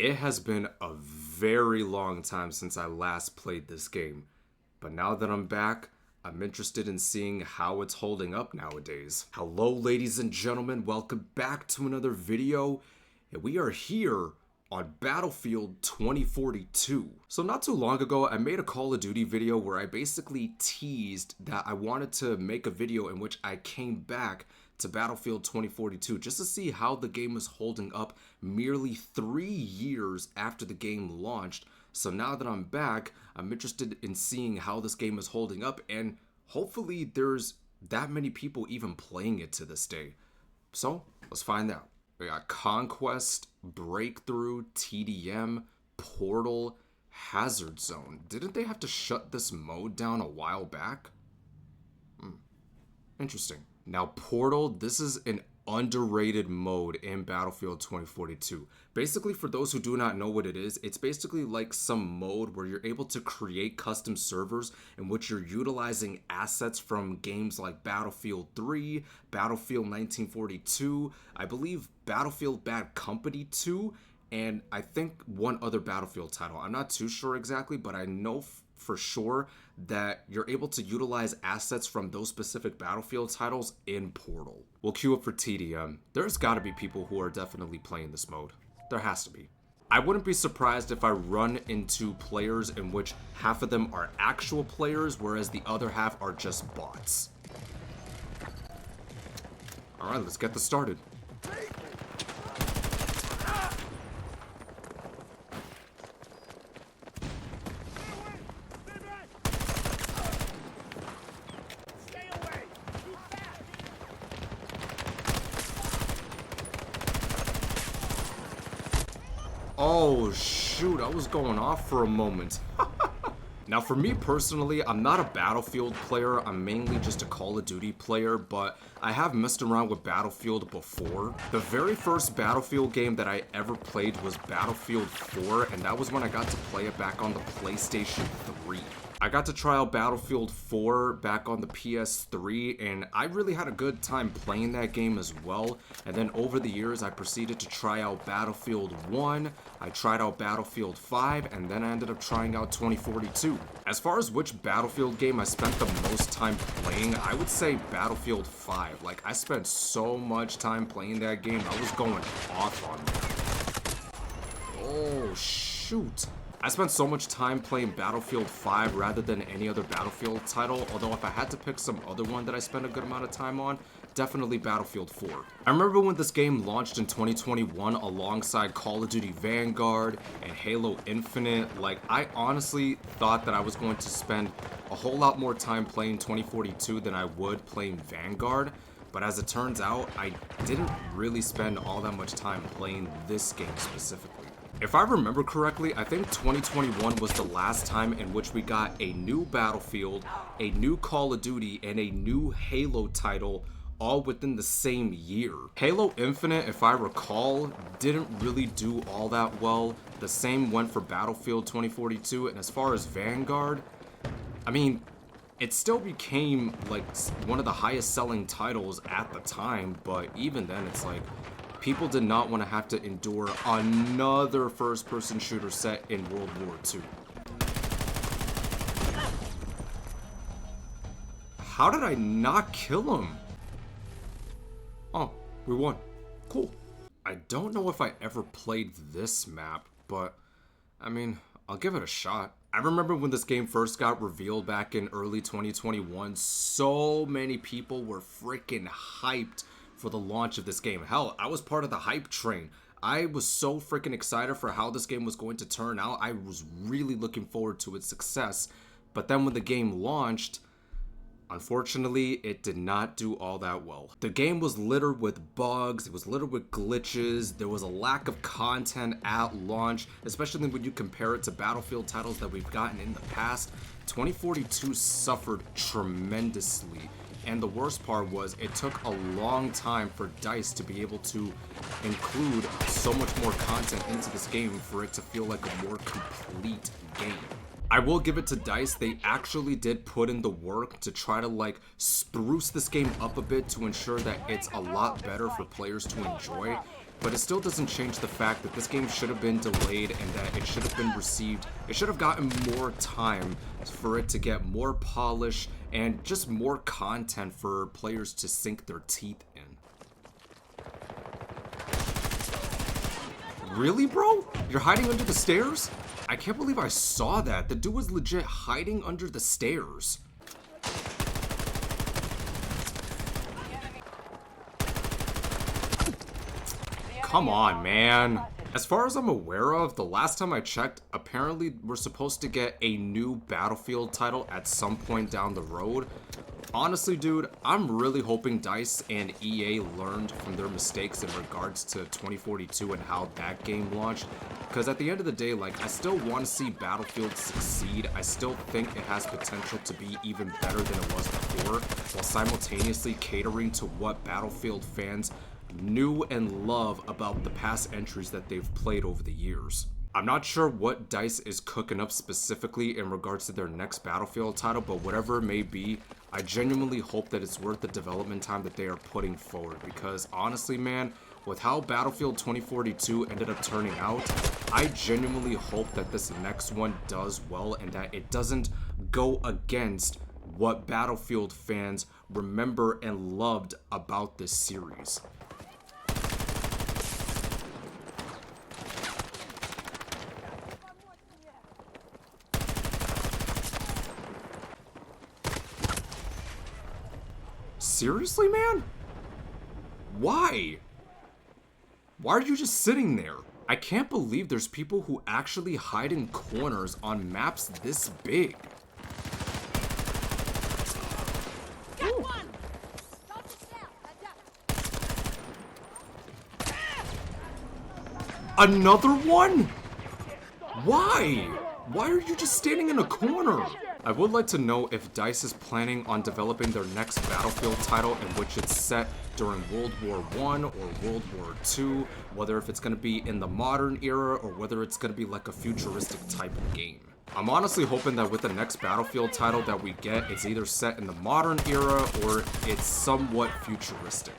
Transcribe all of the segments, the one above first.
It has been a very long time since I last played this game, but now that I'm back, I'm interested in seeing how it's holding up nowadays. Hello ladies and gentlemen, welcome back to another video, and we are here on Battlefield 2042. So not too long ago, I made a Call of Duty video where I basically teased that I wanted to make a video in which I came back to Battlefield 2042 just to see how the game is holding up merely 3 years after the game launched. So now that I'm back, I'm interested in seeing how this game is holding up, and hopefully there's that many people even playing it to this day. So let's find out. We got Conquest, Breakthrough, TDM, Portal, Hazard Zone. Didn't they have to shut this mode down a while back? Interesting. Now, Portal, this is an underrated mode in Battlefield 2042. Basically, for those who do not know what it is, it's basically like some mode where you're able to create custom servers in which you're utilizing assets from games like Battlefield 3, Battlefield 1942, I believe Battlefield Bad Company 2, and I think one other Battlefield title. I'm not too sure exactly, but I know for sure that you're able to utilize assets from those specific Battlefield titles in Portal. We'll queue up for TDM. There's gotta be people who are definitely playing this mode. There has to be. I wouldn't be surprised if I run into players in which half of them are actual players, whereas the other half are just bots. Alright, let's get this started. Oh shoot, I was going off for a moment. Now for me personally, I'm not a Battlefield player, I'm mainly just a Call of Duty player, but I have messed around with Battlefield before. The very first Battlefield game that I ever played was Battlefield 4, and that was when I got to play it back on the PlayStation 3. I got to try out Battlefield 4 back on the PS3, and I really had a good time playing that game as well. And then over the years, I proceeded to try out Battlefield 1, I tried out Battlefield 5, and then I ended up trying out 2042. As far as which Battlefield game I spent the most time playing, I would say Battlefield 5. Like, I spent so much time playing that game, I was going off on that. Oh, shoot. I spent so much time playing Battlefield 5 rather than any other Battlefield title, although if I had to pick some other one that I spent a good amount of time on, definitely Battlefield 4. I remember when this game launched in 2021 alongside Call of Duty Vanguard and Halo Infinite. Like, I honestly thought that I was going to spend a whole lot more time playing 2042 than I would playing Vanguard, but as it turns out, I didn't really spend all that much time playing this game specifically. If I remember correctly, I think 2021 was the last time in which we got a new Battlefield, a new Call of Duty, and a new Halo title all within the same year. Halo Infinite, if I recall, didn't really do all that well. The same went for Battlefield 2042, and as far as Vanguard, I mean, it still became like one of the highest selling titles at the time, but even then it's like, people did not want to have to endure another first-person shooter set in World War II. How did I not kill him? Oh, we won. Cool. I don't know if I ever played this map, but I mean, I'll give it a shot. I remember when this game first got revealed back in early 2021, so many people were freaking hyped for the launch of this game. Hell, I was part of the hype train. I was so freaking excited for how this game was going to turn out. I was really looking forward to its success. But then when the game launched, unfortunately, it did not do all that well. The game was littered with bugs, it was littered with glitches, there was a lack of content at launch, especially when you compare it to Battlefield titles that we've gotten in the past. 2042 suffered tremendously. And the worst part was it took a long time for DICE to be able to include so much more content into this game for it to feel like a more complete game. I will give it to DICE, they actually did put in the work to try to like spruce this game up a bit to ensure that it's a lot better for players to enjoy. but it still doesn't change the fact that this game should have been delayed and that it should have been received. It should have gotten more time for it to get more polish and just more content for players to sink their teeth in. Really, bro? You're hiding under the stairs? I can't believe I saw that. The dude was legit hiding under the stairs. Come on, man. As far as I'm aware of, the last time I checked, apparently we're supposed to get a new Battlefield title at some point down the road. Honestly, dude, I'm really hoping DICE and EA learned from their mistakes in regards to 2042 and how that game launched. Because at the end of the day, like, I still want to see Battlefield succeed. I still think it has potential to be even better than it was before, while simultaneously catering to what Battlefield fans knew and love about the past entries that they've played over the years. I'm not sure what DICE is cooking up specifically in regards to their next Battlefield title, but whatever it may be, I genuinely hope that it's worth the development time that they are putting forward, because honestly, man, with how Battlefield 2042 ended up turning out, I genuinely hope that this next one does well and that it doesn't go against what Battlefield fans remember and loved about this series. Seriously, man? Why? Why are you just sitting there? I can't believe there's people who actually hide in corners on maps this big. Got one. Another one? Why? Why are you just standing in a corner? I would like to know if DICE is planning on developing their next Battlefield title in which it's set during World War I or World War II, whether if it's going to be in the modern era or whether it's going to be like a futuristic type of game. I'm honestly hoping that with the next Battlefield title that we get, it's either set in the modern era or it's somewhat futuristic.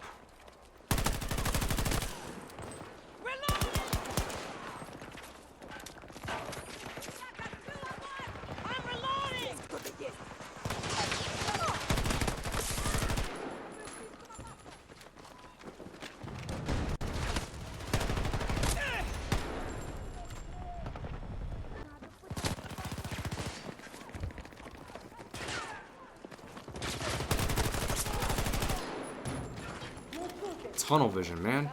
Tunnel vision, man.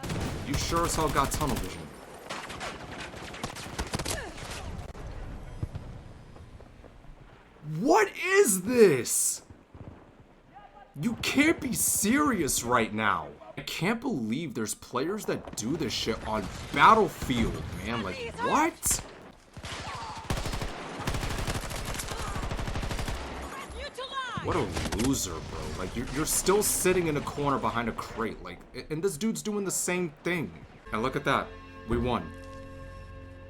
You sure as hell got tunnel vision. What is this? You can't be serious right now. I can't believe there's players that do this shit on Battlefield, man. Like, what? What a loser, bro. Like, you're still sitting in a corner behind a crate. Like, and this dude's doing the same thing. And look at that. We won.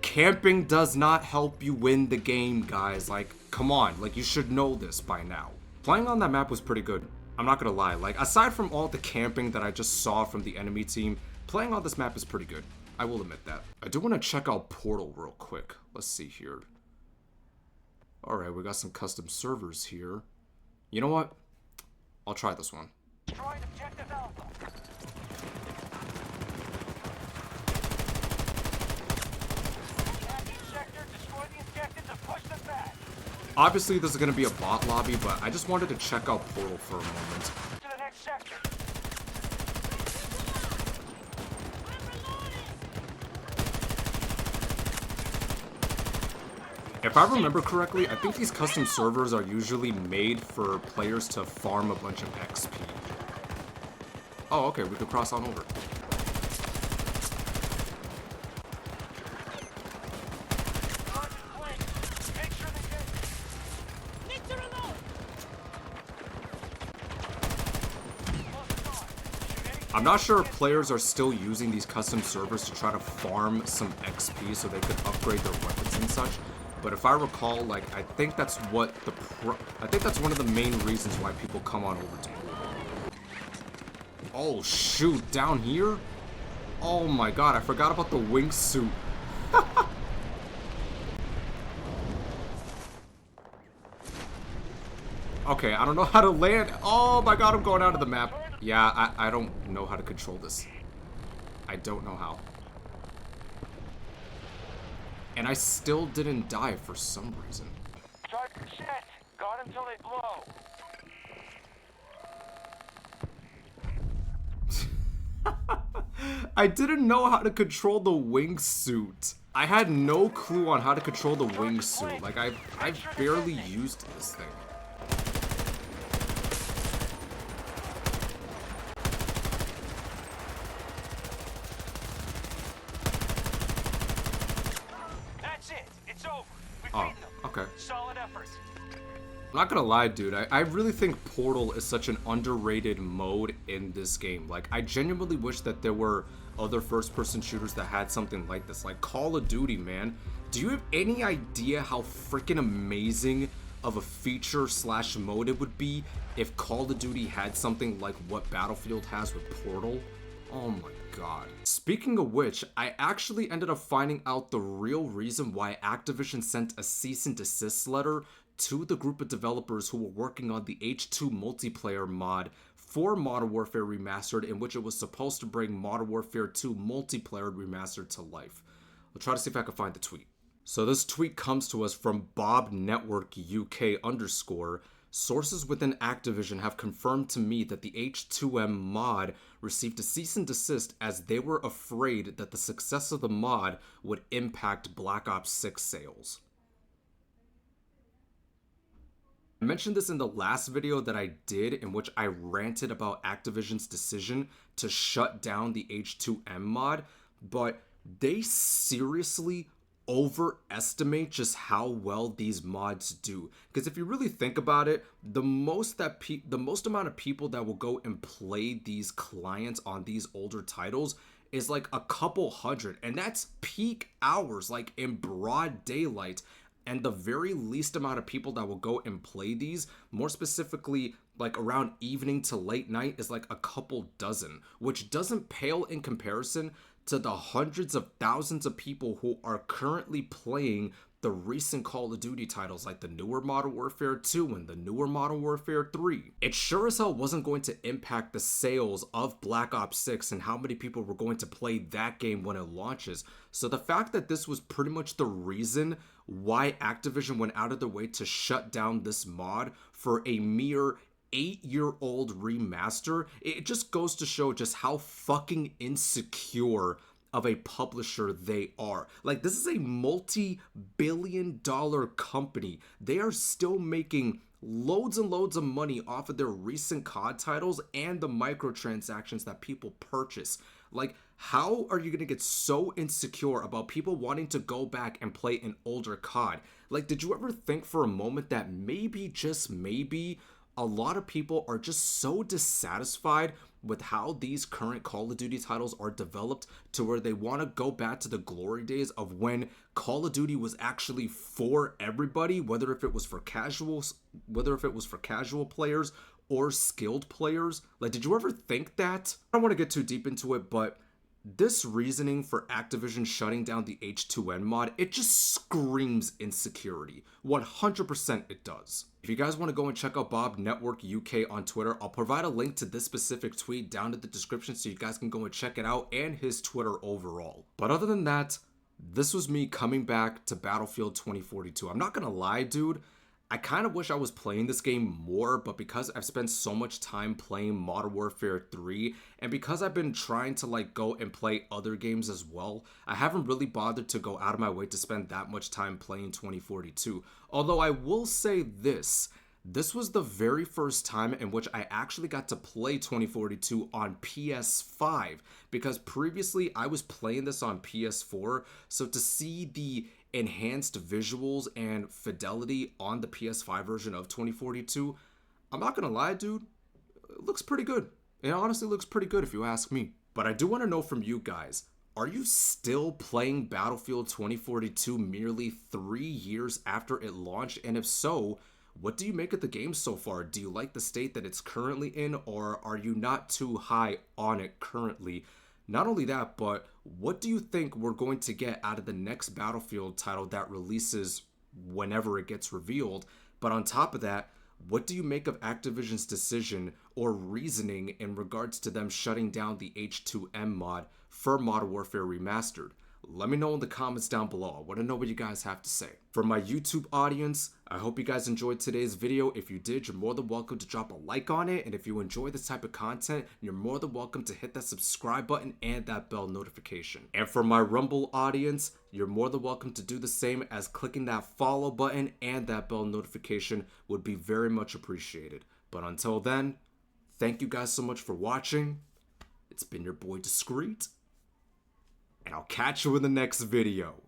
Camping does not help you win the game, guys. Like, come on. Like, you should know this by now. Playing on that map was pretty good. I'm not gonna lie. Like, aside from all the camping that I just saw from the enemy team, playing on this map is pretty good. I will admit that. I do want to check out Portal real quick. Let's see here. Alright, we got some custom servers here. You know what? I'll try this one. Obviously, this is going to be a bot lobby, but I just wanted to check out Portal for a moment. To the next sector. If I remember correctly, I think these custom servers are usually made for players to farm a bunch of XP. Oh, okay, we could cross on over. I'm not sure if players are still using these custom servers to try to farm some XP so they could upgrade their weapons and such. But if I recall, like, I think that's one of the main reasons why people come on over to Portal. Oh shoot, down here? Oh my god, I forgot about the wingsuit. Okay, I don't know how to land. Oh my god, I'm going out of the map. Yeah, I don't know how to control this. I don't know how. And I still didn't die for some reason. Target set. Got until they blow. I didn't know how to control the wingsuit. I had no clue on how to control the wingsuit. Like, I've barely used this thing. That's it. It's over. We've Oh, beaten them. okay. Solid effort. I'm not gonna lie, dude. I really think Portal is such an underrated mode in this game. Like, I genuinely wish that there were other first-person shooters that had something like this. Like Call of Duty, man. Do you have any idea how freaking amazing of a feature slash mode it would be if Call of Duty had something like what Battlefield has with Portal? Oh my god. Speaking of which, I actually ended up finding out the real reason why Activision sent a cease and desist letter to the group of developers who were working on the H2 multiplayer mod for Modern Warfare Remastered, in which it was supposed to bring Modern Warfare 2 multiplayer remastered to life. I'll try to see if I can find the tweet. So this tweet comes to us from Bob Network UK _. Sources within Activision have confirmed to me that the H2M mod received a cease and desist as they were afraid that the success of the mod would impact Black Ops 6 sales. I mentioned this in the last video that I did, in which I ranted about Activision's decision to shut down the H2M mod, but they seriously overestimate just how well these mods do. Because if you really think about it, the most amount of people that will go and play these clients on these older titles is like a couple hundred, and that's peak hours, like in broad daylight. And the very least amount of people that will go and play these, more specifically like around evening to late night, is like a couple dozen, which doesn't pale in comparison to the hundreds of thousands of people who are currently playing the recent Call of Duty titles like the newer Modern Warfare 2 and the newer Modern Warfare 3. It sure as hell wasn't going to impact the sales of Black Ops 6 and how many people were going to play that game when it launches. So the fact that this was pretty much the reason why Activision went out of their way to shut down this mod for a mere 8-year-old remaster, it just goes to show just how fucking insecure of a publisher they are. Like, this is a multi-billion-dollar company. They are still making loads and loads of money off of their recent COD titles and the microtransactions that people purchase. Like, how are you gonna get so insecure about people wanting to go back and play an older COD? Like, did you ever think for a moment that maybe, just maybe, a lot of people are just so dissatisfied with how these current Call of Duty titles are developed to where they want to go back to the glory days of when Call of Duty was actually for everybody, whether if it was for casual players or skilled players? Like, did you ever think that? I don't want to get too deep into it, but this reasoning for Activision shutting down the H2N mod, it just screams insecurity. 100% it does. If you guys want to go and check out Bob Network UK on Twitter, I'll provide a link to this specific tweet down in the description so you guys can go and check it out, and his Twitter overall. But other than that, this was me coming back to Battlefield 2042. I'm not gonna lie, dude. I kind of wish I was playing this game more, but because I've spent so much time playing Modern Warfare 3, and because I've been trying to like go and play other games as well, I haven't really bothered to go out of my way to spend that much time playing 2042. Although I will say this was the very first time in which I actually got to play 2042 on PS5, because previously I was playing this on PS4, so to see the enhanced visuals and fidelity on the PS5 version of 2042, I'm not gonna lie, dude, it looks pretty good. It honestly looks pretty good if you ask me. But I do want to know from you guys, are you still playing Battlefield 2042 merely 3 years after it launched? And if so, what do you make of the game so far? Do you like the state that it's currently in, or are you not too high on it currently? Not only that, but what do you think we're going to get out of the next Battlefield title that releases whenever it gets revealed? But on top of that, what do you make of Activision's decision or reasoning in regards to them shutting down the H2M mod for Modern Warfare Remastered? Let me know in the comments down below. I want to know what you guys have to say. For my YouTube audience, I hope you guys enjoyed today's video. If you did, you're more than welcome to drop a like on it. And if you enjoy this type of content, you're more than welcome to hit that subscribe button and that bell notification. And for my Rumble audience, you're more than welcome to do the same, as clicking that follow button and that bell notification would be very much appreciated. But until then, thank you guys so much for watching. It's been your boy Discreet, and I'll catch you in the next video.